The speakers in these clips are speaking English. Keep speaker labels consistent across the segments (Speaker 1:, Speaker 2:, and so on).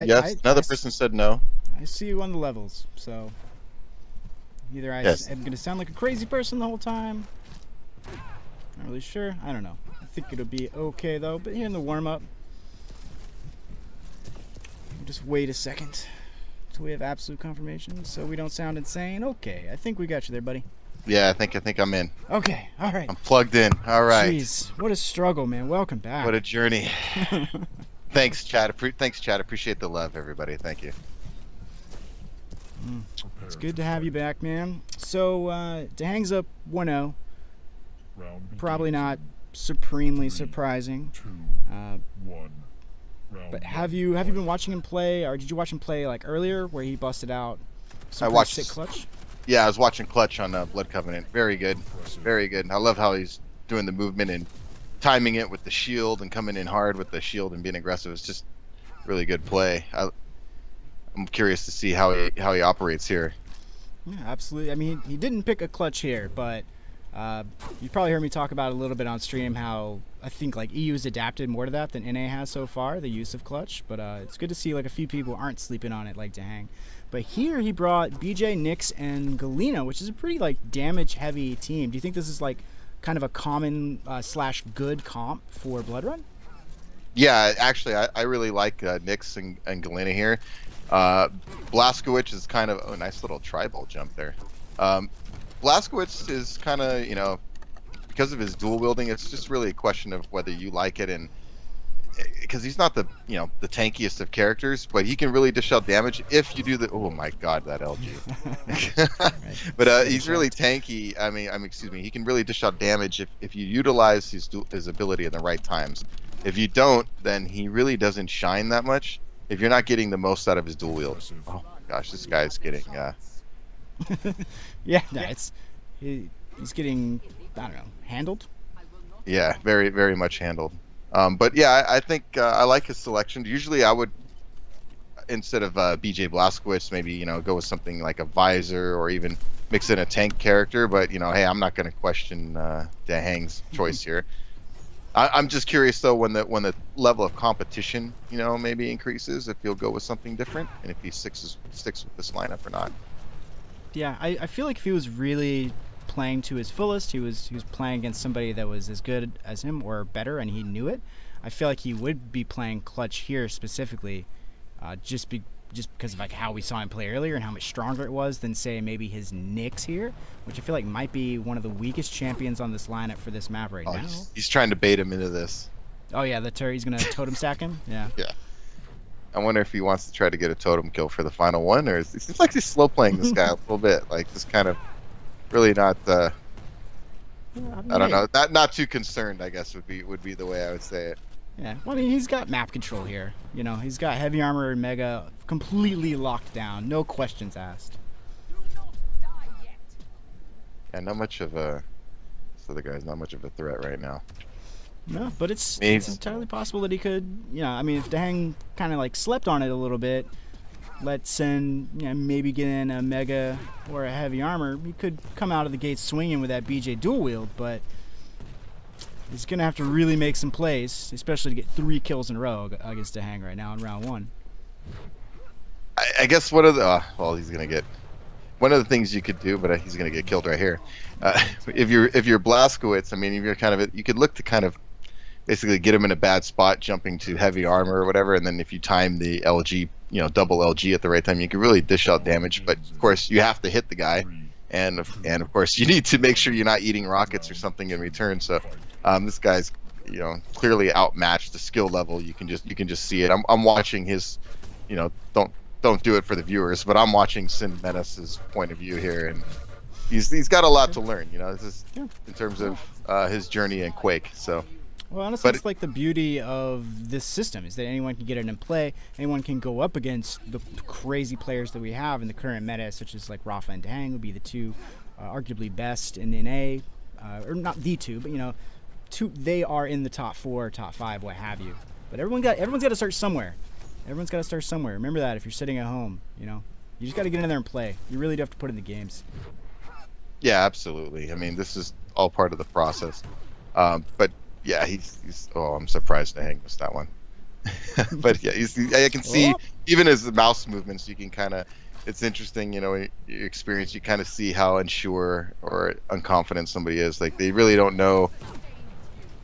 Speaker 1: Yes, another person said no.
Speaker 2: I see you on the levels, so either I
Speaker 1: Yes.
Speaker 2: am going to sound like a crazy person the whole time. Not really sure. I don't know. I think it'll be okay though. But here in the warm-up, just wait a second until we have absolute confirmation, so we don't sound insane. Okay, I think we got you there, buddy.
Speaker 1: Yeah, I think I'm in.
Speaker 2: Okay, all right.
Speaker 1: I'm plugged in. All right.
Speaker 2: Jeez, what a struggle, man. Welcome back.
Speaker 1: What a journey. Thanks, chat. Thanks, chat. Appreciate the love, everybody. Thank you.
Speaker 2: It's good to have you back, man. So, DaHanG's up 1-0. Probably not supremely surprising. But have you been watching him play, or did you watch him play like earlier, where he busted out some pretty sick clutch?
Speaker 1: Yeah, I was watching Clutch on Blood Covenant. Very good, very good. I love how he's doing the movement and timing it with the shield and coming in hard with the shield and being aggressive. It's just really good play. I'm curious to see how he operates here.
Speaker 2: Yeah, absolutely. I mean, he didn't pick a clutch here, but you probably heard me talk about it a little bit on stream how I think like EU's adapted more to that than NA has so far, the use of clutch. But it's good to see like a few people aren't sleeping on it like DaHanG. But here he brought BJ, Nyx, and Galena, which is a pretty like damage-heavy team. Do you think this is like kind of a common slash good comp for Blood Run?
Speaker 1: Yeah, actually, I really like Nyx and Galena here. Blazkowicz is kind of a nice little tribal jump there. Blazkowicz is kind of, you know, because of his dual wielding, it's just really a question of whether you like it, and because he's not the the tankiest of characters, but he can really dish out damage if you do the. Oh my God, that LG! But he's really tanky. I mean, excuse me. He can really dish out damage if you utilize his ability in the right times. If you don't, then he really doesn't shine that much. If you're not getting the most out of his dual wield. Oh gosh, this guy's getting.
Speaker 2: Yeah, no, he's getting, I don't know, handled.
Speaker 1: Yeah, very, very much handled. But yeah, I think I like his selection. Usually, I would, instead of BJ Blazkowicz, maybe go with something like a Visor or even mix in a tank character. But hey, I'm not going to question DaHanG's choice here. I'm just curious though, when the level of competition maybe increases, if he'll go with something different, and if he sticks with this lineup or not.
Speaker 2: Yeah, I feel like if he was really playing to his fullest, he was playing against somebody that was as good as him or better, and he knew it. I feel like he would be playing clutch here specifically, just because of like how we saw him play earlier and how much stronger it was than say maybe his Nyx here, which I feel like might be one of the weakest champions on this lineup for this map right now.
Speaker 1: He's trying to bait him into this.
Speaker 2: Oh yeah, he's gonna totem stack him. Yeah.
Speaker 1: Yeah. I wonder if he wants to try to get a totem kill for the final one, or it seems like he's slow playing this guy a little bit, like just kind of really not. I don't know, not too concerned, I guess would be the way I would say it.
Speaker 2: Yeah, well, I mean, he's got map control here. He's got heavy armor and mega completely locked down, no questions asked.
Speaker 1: Yeah, not much of a. This other guy's not much of a threat right now.
Speaker 2: No, but it's entirely possible that he could, I mean, if DaHanG kind of like slept on it a little bit, let SiNN maybe get in a mega or a heavy armor, he could come out of the gate swinging with that BJ dual wield, but he's going to have to really make some plays, especially to get 3 kills in a row against DaHanG right now in round 1.
Speaker 1: I guess one of the, he's going to get, one of the things you could do, but he's going to get killed right here. If you're Blazkowicz, I mean, if you're you could look to kind of basically get him in a bad spot, jumping to heavy armor or whatever, and then if you time the LG, double LG at the right time, you can really dish out damage. But of course, you have to hit the guy, and of course, you need to make sure you're not eating rockets or something in return. So this guy's clearly outmatched. The skill level, you can just see it. I'm watching his, don't do it for the viewers, but I'm watching SiNN3DMeNace's point of view here, and he's got a lot to learn. This is in terms of his journey in Quake. So.
Speaker 2: Well, honestly, it's like the beauty of this system is that anyone can get it in play. Anyone can go up against the crazy players that we have in the current meta, such as like Rafa and DaHanG would be the two arguably best in NA, or not the two, but they are in the top 4, top 5, what have you. But everyone's got to start somewhere. Everyone's got to start somewhere. Remember that if you're sitting at home, you just got to get in there and play. You really do have to put in the games.
Speaker 1: Yeah, absolutely. I mean, this is all part of the process, but. Yeah, he's. Oh, I'm surprised DaHanG missed that one. But yeah, I can see even as the mouse movements, you can kind of. It's interesting, you know, in your experience, you kind of see how unsure or unconfident somebody is. Like they really don't know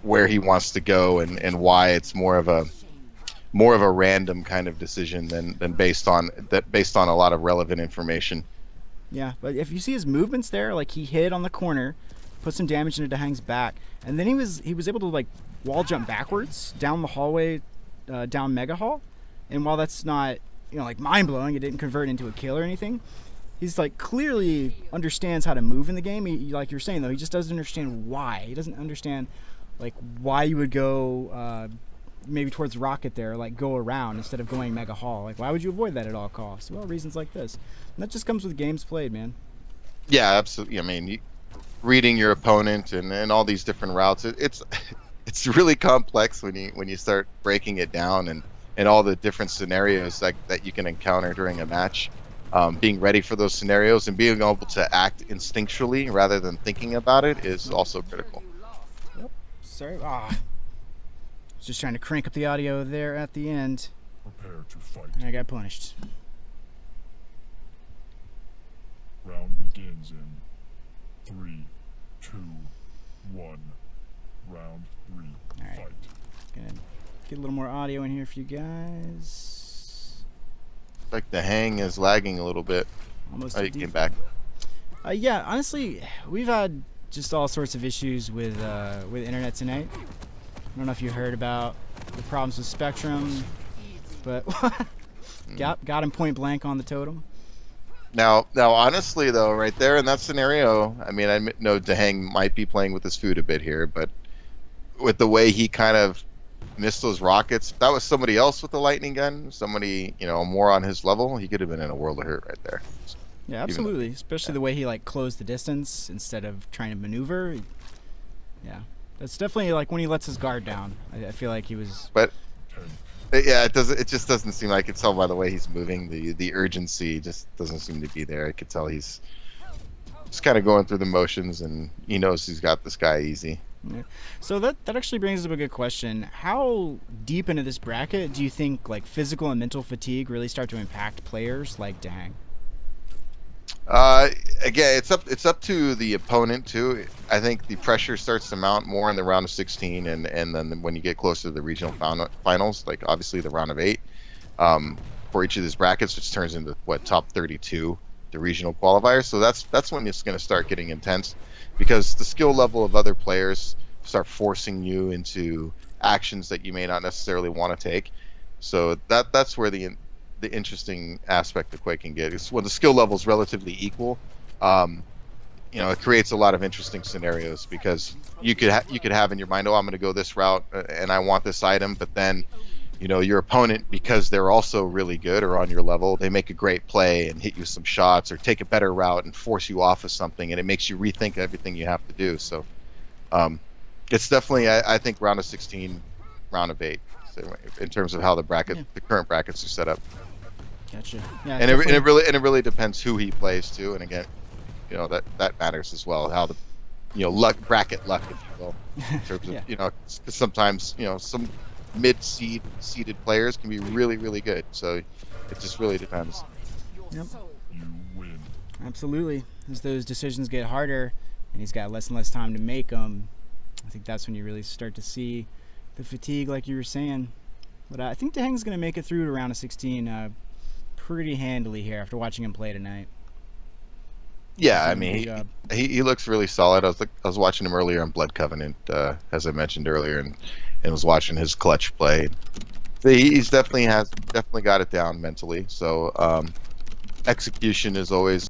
Speaker 1: where he wants to go and why. It's more of a random kind of decision than based on a lot of relevant information.
Speaker 2: Yeah, but if you see his movements there, like he hit on the corner, put some damage into DaHanG's back, and then he was able to like wall jump backwards down the hallway, down Mega Hall. And while that's not, you know, like mind blowing, it didn't convert into a kill or anything. He's like clearly understands how to move in the game. He, like you're saying though, he just doesn't understand why. He doesn't understand like why you would go maybe towards Rocket there, like go around instead of going Mega Hall. Like why would you avoid that at all costs? Well, reasons like this. And that just comes with games played, man.
Speaker 1: Yeah, absolutely. I mean, reading your opponent and all these different routes, it's really complex when you start breaking it down and all the different scenarios that you can encounter during a match. Being ready for those scenarios and being able to act instinctually rather than thinking about it is also critical.
Speaker 2: Yep. Sorry. Just trying to crank up the audio there at the end.
Speaker 3: Prepare to fight.
Speaker 2: And I got punished.
Speaker 3: Round begins in 3, 2, 1. Round 3.
Speaker 2: All right.
Speaker 3: Fight.
Speaker 2: Gonna get a little more audio in here for you guys.
Speaker 1: Like the hang is lagging a little bit.
Speaker 2: Almost.
Speaker 1: Oh, you came back.
Speaker 2: Yeah, honestly, we've had just all sorts of issues with internet tonight. I don't know if you heard about the problems with Spectrum, but got him point blank on the totem.
Speaker 1: Now, honestly though, right there in that scenario, I mean, I know DaHanG might be playing with his food a bit here, but with the way he kind of missed those rockets, if that was somebody else with the lightning gun, somebody, you know, more on his level, he could have been in a world of hurt right there.
Speaker 2: Yeah, absolutely. Especially the way he like closed the distance instead of trying to maneuver. Yeah, that's definitely like when he lets his guard down. I feel like he was.
Speaker 1: But yeah, it just doesn't seem like it's. Tell by the way he's moving, the urgency just doesn't seem to be there. I could tell he's just kind of going through the motions, and he knows he's got this guy easy.
Speaker 2: Yeah. So that actually brings up a good question. How deep into this bracket do you think like physical and mental fatigue really start to impact players like DaHanG?
Speaker 1: Again, it's up to the opponent too. I think the pressure starts to mount more in the round of 16, and then when you get closer to the regional finals, like obviously the round of 8, for each of these brackets, which turns into top 32, the regional qualifier. So that's when it's going to start getting intense, because the skill level of other players start forcing you into actions that you may not necessarily want to take. So that's where the interesting aspect of Quake can get is when the skill level is relatively equal. You know, it creates a lot of interesting scenarios, because you could have in your mind, oh, I'm going to go this route and I want this item, but then, you know, your opponent, because they're also really good or on your level, they make a great play and hit you some shots or take a better route and force you off of something, and it makes you rethink everything you have to do. So it's definitely, I think, round of 16, round of 8, so in terms of how the current brackets are set up.
Speaker 2: Gotcha. Yeah,
Speaker 1: and it really depends who he plays too. And again, you know, that matters as well. How the, you know, bracket luck, if you will, in terms of you know, 'cause sometimes, you know, some seeded players can be really, really good. So it just really depends.
Speaker 2: Yep.
Speaker 3: You win.
Speaker 2: Absolutely. As those decisions get harder, and he's got less and less time to make them, I think that's when you really start to see the fatigue, like you were saying. But I think DaHanG's going to make it through to round of 16 pretty handily here after watching him play tonight.
Speaker 1: Yeah, I mean, he looks really solid. I was watching him earlier on Blood Covenant, as I mentioned earlier, and was watching his clutch play. So he's definitely got it down mentally. So execution is always